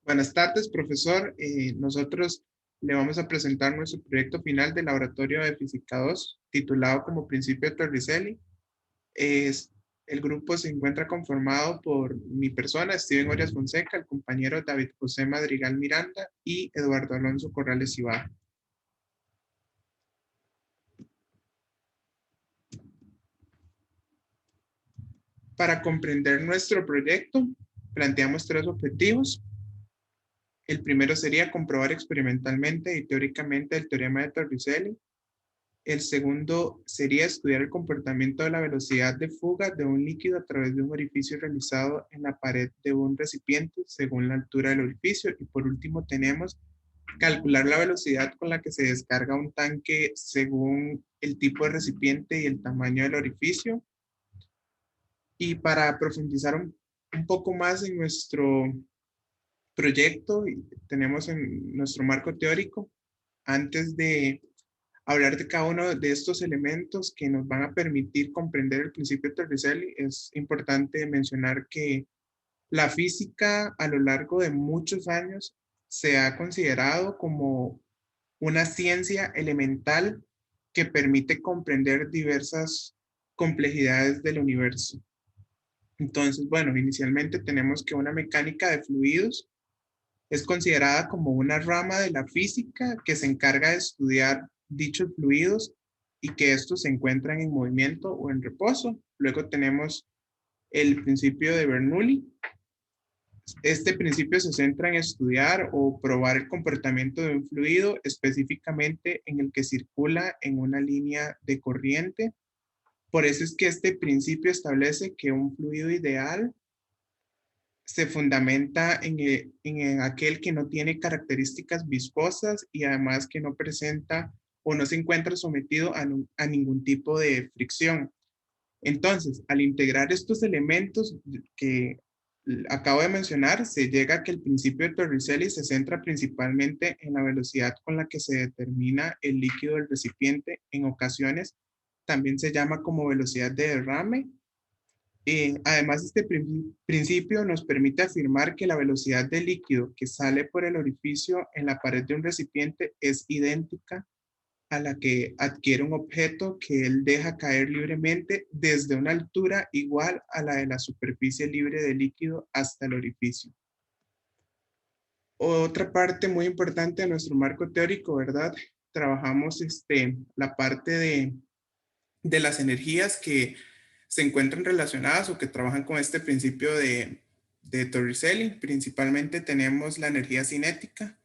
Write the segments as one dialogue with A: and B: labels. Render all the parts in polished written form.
A: Buenas tardes, profesor. Nosotros le vamos a presentar nuestro proyecto final del Laboratorio de Física 2, titulado como Principio de Torricelli. Es, el grupo se encuentra conformado por mi persona, Steven Orias Fonseca, el compañero David José Madrigal Miranda y Eduardo Alonso Corrales Ibarra. Para comprender nuestro proyecto, planteamos tres objetivos. El primero sería comprobar experimentalmente y teóricamente el teorema de Torricelli. El segundo sería estudiar el comportamiento de la velocidad de fuga de un líquido a través de un orificio realizado en la pared de un recipiente según la altura del orificio. Y por último tenemos calcular la velocidad con la que se descarga un tanque según el tipo de recipiente y el tamaño del orificio. Y para profundizar un poco más en nuestro proyecto, tenemos en nuestro marco teórico, antes de hablar de cada uno de estos elementos que nos van a permitir comprender el principio de Torricelli, es importante mencionar que la física a lo largo de muchos años se ha considerado como una ciencia elemental que permite comprender diversas complejidades del universo. Entonces, bueno, inicialmente tenemos que una mecánica de fluidos es considerada como una rama de la física que se encarga de estudiar dichos fluidos y que estos se encuentran en movimiento o en reposo. Luego tenemos el principio de Bernoulli. Este principio se centra en estudiar o probar el comportamiento de un fluido, específicamente en el que circula en una línea de corriente. Por eso es que este principio establece que un fluido ideal se fundamenta en aquel que no tiene características viscosas y además que no presenta o no se encuentra sometido a ningún tipo de fricción. Entonces, al integrar estos elementos que acabo de mencionar, se llega a que el principio de Torricelli se centra principalmente en la velocidad con la que se determina el líquido del recipiente. En ocasiones también se llama como velocidad de derrame. Además, este principio nos permite afirmar que la velocidad del líquido que sale por el orificio en la pared de un recipiente es idéntica a la que adquiere un objeto que él deja caer libremente desde una altura igual a la de la superficie libre de líquido hasta el orificio. Otra parte muy importante de nuestro marco teórico, ¿verdad? Trabajamos la parte de las energías que se encuentran relacionadas o que trabajan con este principio de Torricelli. Principalmente tenemos la energía cinética.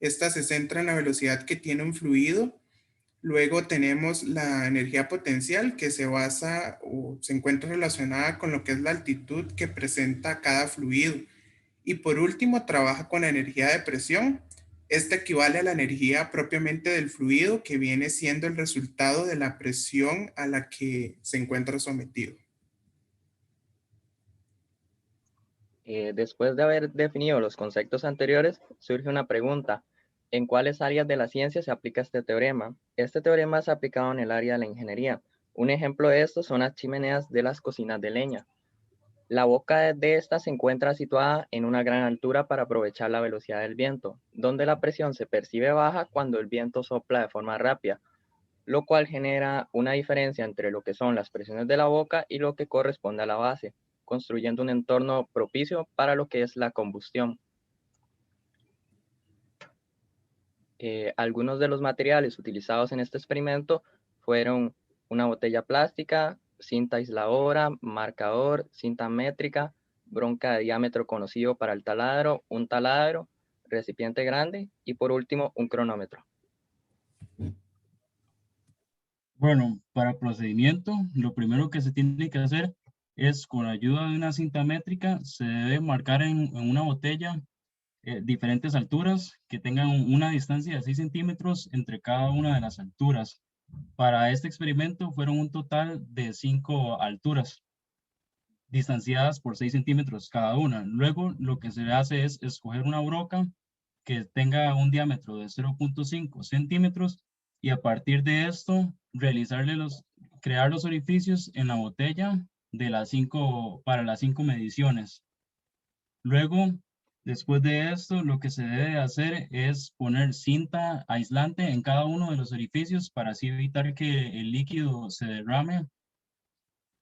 A: Esta se centra en la velocidad que tiene un fluido. Luego tenemos la energía potencial que se basa o se encuentra relacionada con lo que es la altitud que presenta cada fluido. Y por último, trabaja con la energía de presión. Esta equivale a la energía propiamente del fluido, que viene siendo el resultado de la presión a la que se encuentra sometido.
B: Después de haber definido los conceptos anteriores, surge una pregunta. ¿En cuáles áreas de la ciencia se aplica este teorema? Este teorema es aplicado en el área de la ingeniería. Un ejemplo de esto son las chimeneas de las cocinas de leña. La boca de esta se encuentra situada en una gran altura para aprovechar la velocidad del viento, donde la presión se percibe baja cuando el viento sopla de forma rápida, lo cual genera una diferencia entre lo que son las presiones de la boca y lo que corresponde a la base, construyendo un entorno propicio para lo que es la combustión. Algunos de los materiales utilizados en este experimento fueron una botella plástica, cinta aisladora, marcador, cinta métrica, bronca de diámetro conocido para el taladro, un taladro, recipiente grande y por último un cronómetro.
C: Bueno, para el procedimiento, lo primero que se tiene que hacer es, con ayuda de una cinta métrica, se debe marcar en una botella diferentes alturas que tengan una distancia de 6 centímetros entre cada una de las alturas. Para este experimento fueron un total de 5 alturas, distanciadas por 6 centímetros cada una. Luego lo que se hace es escoger una broca que tenga un diámetro de 0.5 centímetros y a partir de esto crear los orificios en la botella de para las 5 mediciones. Luego Después de esto, lo que se debe hacer es poner cinta aislante en cada uno de los orificios para así evitar que el líquido se derrame.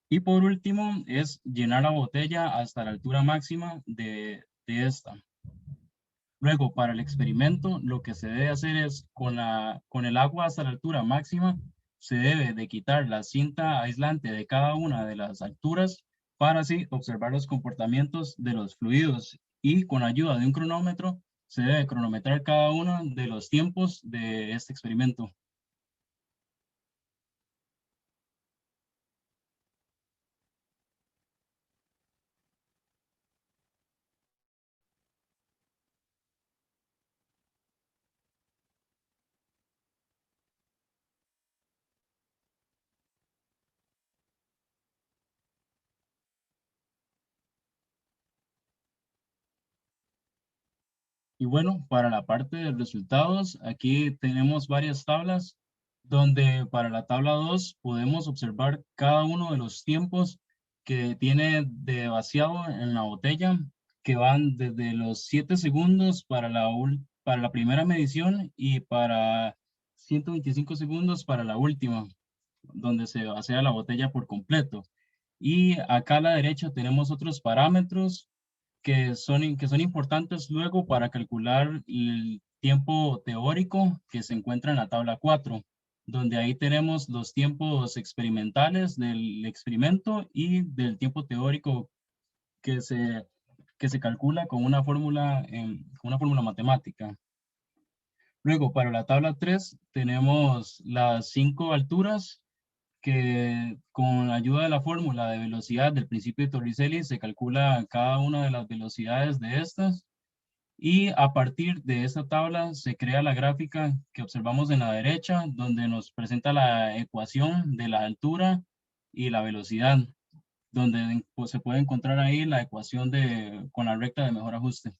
C: Y por último, es llenar la botella hasta la altura máxima de esta. Luego, para el experimento, lo que se debe hacer es, con el agua hasta la altura máxima, se debe de quitar la cinta aislante de cada una de las alturas para así observar los comportamientos de los fluidos. Y con ayuda de un cronómetro, se debe cronometrar cada uno de los tiempos de este experimento. Y bueno, para la parte de resultados, aquí tenemos varias tablas donde para la tabla 2 podemos observar cada uno de los tiempos que tiene de vaciado en la botella, que van desde los 7 segundos para la primera medición y para 125 segundos para la última, donde se vacía la botella por completo. Y acá a la derecha tenemos otros parámetros que son importantes luego para calcular el tiempo teórico que se encuentra en la tabla 4, donde ahí tenemos los tiempos experimentales del experimento y del tiempo teórico que se, que se calcula con una fórmula matemática. Luego, para la tabla 3 tenemos las 5 alturas que con ayuda de la fórmula de velocidad del principio de Torricelli se calcula cada una de las velocidades de estas y a partir de esta tabla se crea la gráfica que observamos en la derecha donde nos presenta la ecuación de la altura y la velocidad, donde pues, se puede encontrar ahí la ecuación con la recta de mejor ajuste.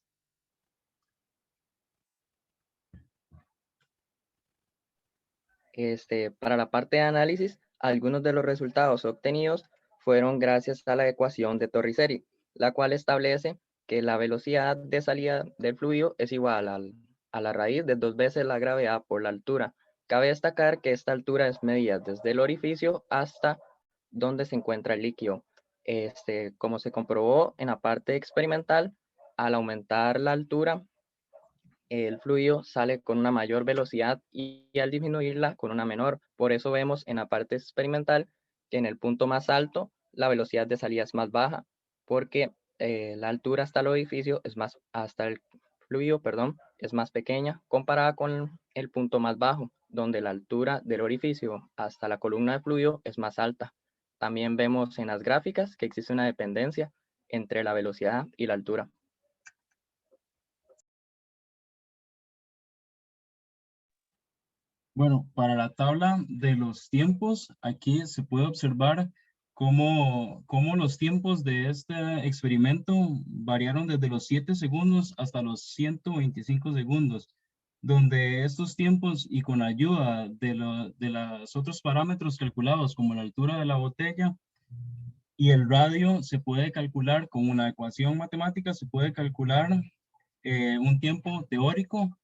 B: Para la parte de análisis, algunos de los resultados obtenidos fueron gracias a la ecuación de Torricelli, la cual establece que la velocidad de salida del fluido es igual a la raíz de 2 veces la gravedad por la altura. Cabe destacar que esta altura es medida desde el orificio hasta donde se encuentra el líquido. Como se comprobó en la parte experimental, al aumentar la altura, el fluido sale con una mayor velocidad y al disminuirla con una menor. Por eso vemos en la parte experimental que en el punto más alto la velocidad de salida es más baja, porque la altura hasta el orificio hasta el fluido, perdón, es más pequeña comparada con el punto más bajo, donde la altura del orificio hasta la columna de fluido es más alta. También vemos en las gráficas que existe una dependencia entre la velocidad y la altura.
C: Bueno, para la tabla de los tiempos, aquí se puede observar cómo los tiempos de este experimento variaron desde los 7 segundos hasta los 125 segundos, donde estos tiempos y con ayuda de los otros parámetros calculados como la altura de la botella y el radio se puede calcular con una ecuación matemática, se puede calcular un tiempo teórico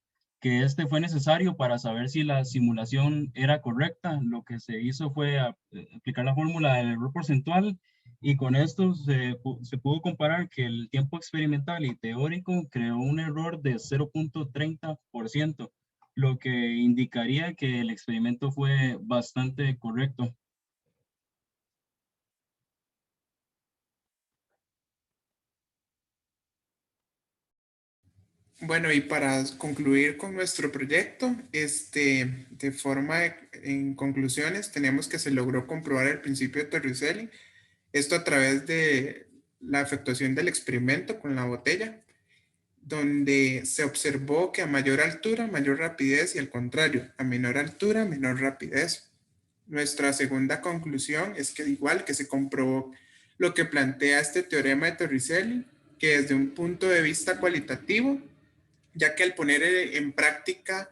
C: que este fue necesario para saber si la simulación era correcta. Lo que se hizo fue aplicar la fórmula del error porcentual y con esto se pudo comparar que el tiempo experimental y teórico creó un error de 0.30%, lo que indicaría que el experimento fue bastante correcto.
A: Bueno, y para concluir con nuestro proyecto, en conclusiones, tenemos que se logró comprobar el principio de Torricelli, esto a través de la efectuación del experimento con la botella, donde se observó que a mayor altura, mayor rapidez y al contrario, a menor altura, menor rapidez. Nuestra segunda conclusión es que igual que se comprobó lo que plantea este teorema de Torricelli, que desde un punto de vista cualitativo, ya que al poner en práctica,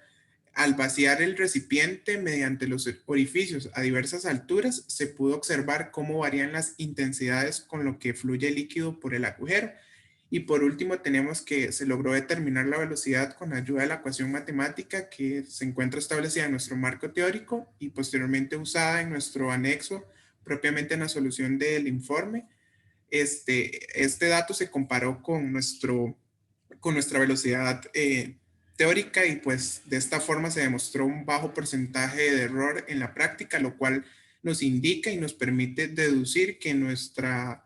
A: al vaciar el recipiente mediante los orificios a diversas alturas, se pudo observar cómo varían las intensidades con lo que fluye el líquido por el agujero Y por último tenemos que se logró determinar la velocidad con ayuda de la ecuación matemática que se encuentra establecida en nuestro marco teórico y posteriormente usada en nuestro anexo, propiamente en la solución del informe. Este dato se comparó con nuestra velocidad teórica y pues de esta forma se demostró un bajo porcentaje de error en la práctica, lo cual nos indica y nos permite deducir que nuestra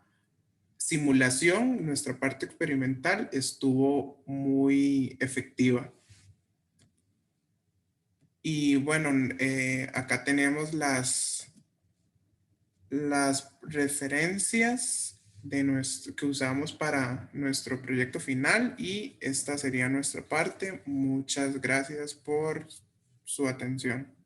A: simulación, nuestra parte experimental estuvo muy efectiva. Y bueno, acá tenemos las referencias que usamos para nuestro proyecto final y esta sería nuestra parte. Muchas gracias por su atención.